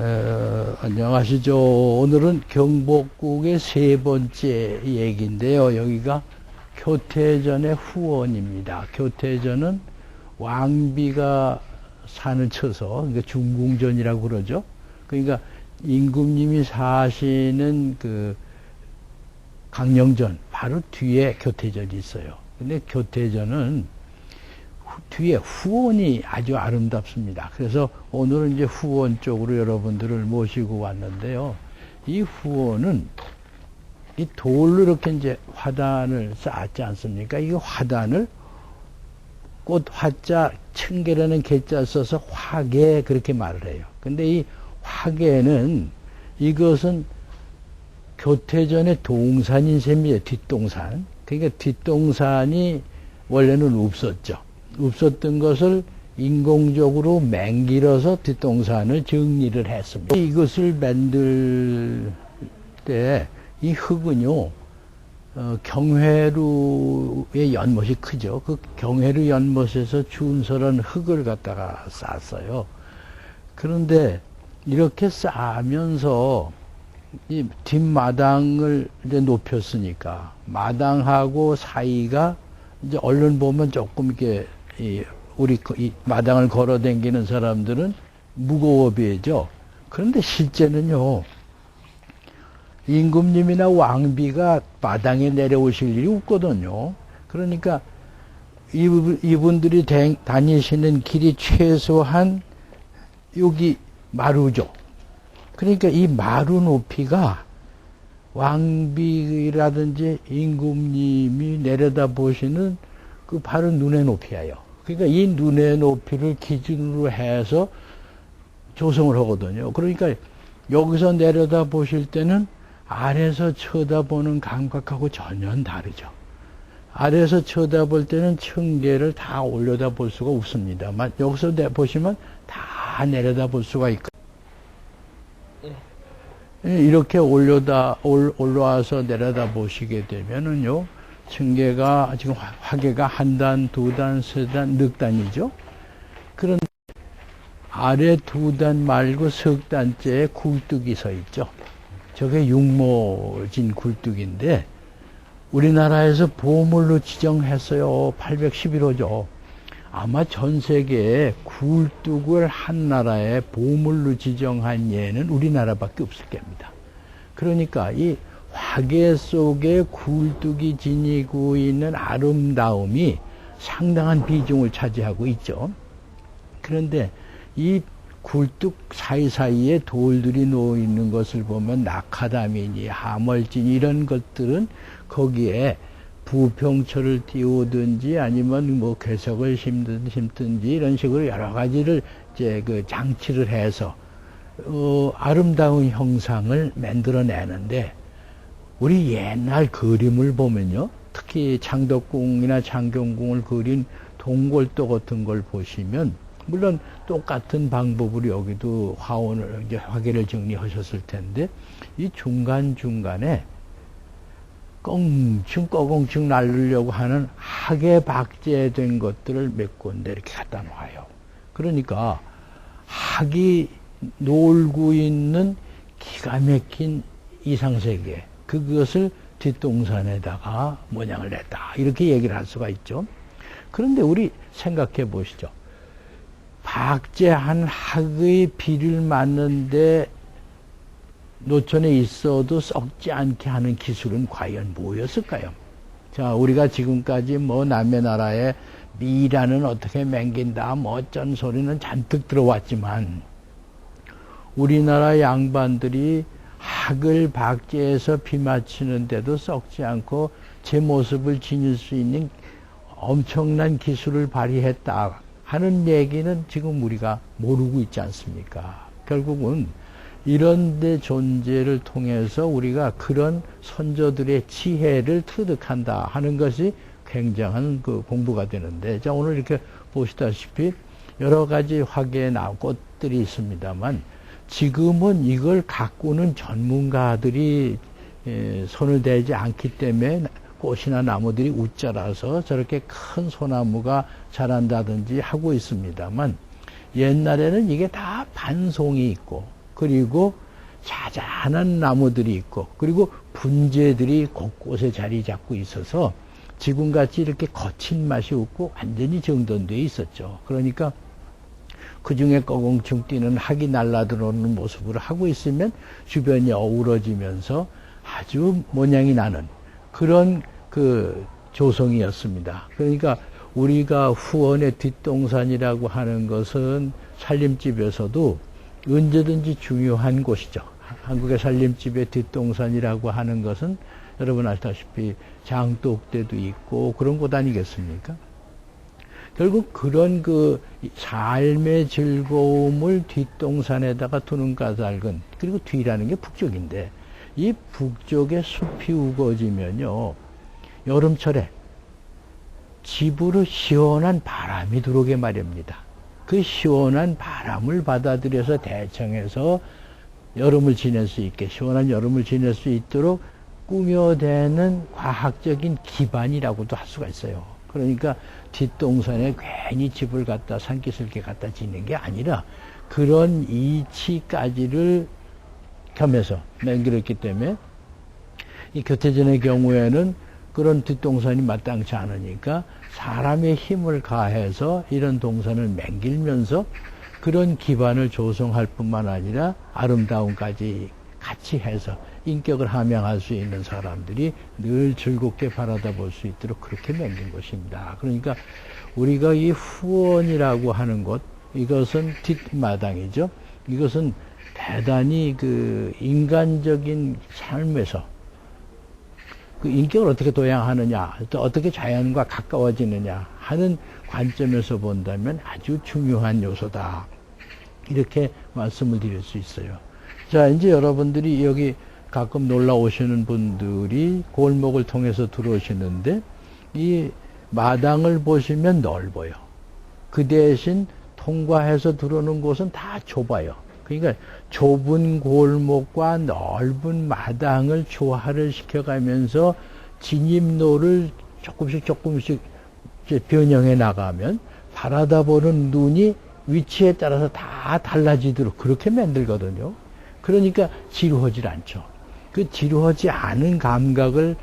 안녕하시죠. 오늘은 경복궁의 세 번째 얘기인데요. 여기가 교태전의 후원입니다. 교태전은 왕비가 사는 처서, 그러니까 중궁전이라고 그러죠. 그러니까 임금님이 사시는 그 강령전 바로 뒤에 교태전이 있어요. 근데 교태전은 뒤에 후원이 아주 아름답습니다. 그래서 오늘은 이제 후원 쪽으로 여러분들을 모시고 왔는데요. 이 후원은 이 돌로 이렇게 이제 화단을 쌓았지 않습니까? 이 화단을 꽃 화자 청계라는 개자 써서 화계 그렇게 말을 해요. 근데 이 화계는 이것은 교태전의 동산인 셈이에요. 뒷동산. 그러니까 뒷동산이 원래는 없었죠. 없었던 것을 인공적으로 맹길어서 뒷동산을 정리를 했습니다. 이것을 만들 때 이 흙은요, 경회루의 연못이 크죠. 그 경회루 연못에서 준설한 흙을 갖다가 쌌어요. 그런데 이렇게 쌓으면서 이 뒷마당을 이제 높였으니까 마당하고 사이가 이제 얼른 보면 조금 이렇게 우리 이 마당을 걸어 다니는 사람들은 무거워 보이죠. 그런데 실제는요, 임금님이나 왕비가 마당에 내려오실 일이 없거든요. 그러니까 이분들이 다니시는 길이 최소한 여기 마루죠. 그러니까 이 마루 높이가 왕비라든지 임금님이 내려다 보시는 그 바로 눈의 높이예요. 그러니까 이 눈의 높이를 기준으로 해서 조성을 하거든요. 그러니까 여기서 내려다 보실 때는 아래에서 쳐다보는 감각하고 전혀 다르죠. 아래에서 쳐다볼 때는 청계를 다 올려다 볼 수가 없습니다만 여기서 보시면 다 내려다 볼 수가 있고 이렇게 올라와서 내려다 보시게 되면은요, 층계가, 지금 화계가 한 단, 두 단, 세 단, 넉 단이죠? 그런데 아래 두 단 말고 석 단째에 굴뚝이 서 있죠. 저게 육모진 굴뚝인데, 우리나라에서 보물로 지정했어요. 811호죠. 아마 전 세계에 굴뚝을 한 나라에 보물로 지정한 예는 우리나라밖에 없을 겁니다. 그러니까 이 화계 속에 굴뚝이 지니고 있는 아름다움이 상당한 비중을 차지하고 있죠. 그런데 이 굴뚝 사이사이에 돌들이 놓여 있는 것을 보면 낙하담이니 하멀진 이런 것들은 거기에 부평철을 띄우든지 아니면 뭐 괴석을 심든지 이런 식으로 여러 가지를 이제 그 장치를 해서 아름다운 형상을 만들어내는데, 우리 옛날 그림을 보면요, 특히 창덕궁이나 창경궁을 그린 동골도 같은 걸 보시면 물론 똑같은 방법으로 여기도 화원을 이제 화계를 정리하셨을 텐데, 이 중간중간에 꺼공충 날르려고 하는 학에 박제된 것들을 몇 군데 이렇게 갖다 놔요. 그러니까 학이 놀고 있는 기가 막힌 이상세계, 그것을 뒷동산에다가 모양을 냈다, 이렇게 얘기를 할 수가 있죠. 그런데 우리 생각해 보시죠. 박제한 학의 비를 맞는데 노천에 있어도 썩지 않게 하는 기술은 과연 뭐였을까요? 자, 우리가 지금까지 뭐 남의 나라에 미라는 어떻게 맹긴다, 뭐 어쩐 소리는 잔뜩 들어왔지만, 우리나라 양반들이 학을 박제해서 비 맞추는데도 썩지 않고 제 모습을 지닐 수 있는 엄청난 기술을 발휘했다 하는 얘기는 지금 우리가 모르고 있지 않습니까? 결국은 이런 데 존재를 통해서 우리가 그런 선조들의 지혜를 터득한다 하는 것이 굉장한 그 공부가 되는데, 자, 오늘 이렇게 보시다시피 여러 가지 화계에 나온 꽃들이 있습니다만, 지금은 이걸 가꾸는 전문가들이 손을 대지 않기 때문에 꽃이나 나무들이 웃자라서 저렇게 큰 소나무가 자란다든지 하고 있습니다만, 옛날에는 이게 다 반송이 있고 그리고 자잘한 나무들이 있고, 그리고 분재들이 곳곳에 자리 잡고 있어서 지금같이 이렇게 거친 맛이 없고 완전히 정돈되어 있었죠. 그러니까 그 중에 꺼공충 뛰는 학이 날라들어오는 모습을 하고 있으면 주변이 어우러지면서 아주 모양이 나는 그런 그 조성이었습니다. 그러니까 우리가 후원의 뒷동산이라고 하는 것은 살림집에서도 언제든지 중요한 곳이죠. 한국의 살림집의 뒷동산이라고 하는 것은 여러분 아시다시피 장독대도 있고 그런 곳 아니겠습니까? 결국 그런 그 삶의 즐거움을 뒷동산에다가 두는 까닭은, 그리고 뒤라는 게 북쪽인데, 이 북쪽에 숲이 우거지면요, 여름철에 집으로 시원한 바람이 들어오게 마련입니다. 그 시원한 바람을 받아들여서 대청해서 여름을 지낼 수 있게, 시원한 여름을 지낼 수 있도록 꾸며대는 과학적인 기반이라고도 할 수가 있어요. 그러니까 뒷동산에 괜히 집을 갖다 산기슭에 갖다 짓는 게 아니라 그런 이치까지를 겸해서 만들었기 때문에, 이 교태전의 경우에는 그런 뒷동산이 마땅치 않으니까 사람의 힘을 가해서 이런 동산을 맹길면서 그런 기반을 조성할 뿐만 아니라 아름다움까지 같이 해서 인격을 함양할 수 있는 사람들이 늘 즐겁게 바라다 볼 수 있도록 그렇게 맹긴 것입니다. 그러니까 우리가 이 후원이라고 하는 것, 이것은 뒷마당이죠. 이것은 대단히 그 인간적인 삶에서 그 인격을 어떻게 도양하느냐, 또 어떻게 자연과 가까워지느냐 하는 관점에서 본다면 아주 중요한 요소다. 이렇게 말씀을 드릴 수 있어요. 자, 이제 여러분들이 여기 가끔 놀러 오시는 분들이 골목을 통해서 들어오시는데, 이 마당을 보시면 넓어요. 그 대신 통과해서 들어오는 곳은 다 좁아요. 그러니까 좁은 골목과 넓은 마당을 조화를 시켜가면서 진입로를 조금씩 변형해 나가면 바라다 보는 눈이 위치에 따라서 다 달라지도록 그렇게 만들거든요. 그러니까 지루하지 않죠. 그 지루하지 않은 감각을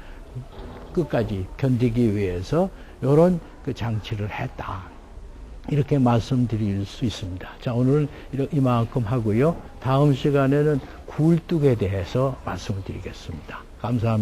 끝까지 견디기 위해서 이런 그 장치를 했다. 이렇게 말씀드릴 수 있습니다. 자, 오늘은 이만큼 하고요. 다음 시간에는 굴뚝에 대해서 말씀을 드리겠습니다. 감사합니다.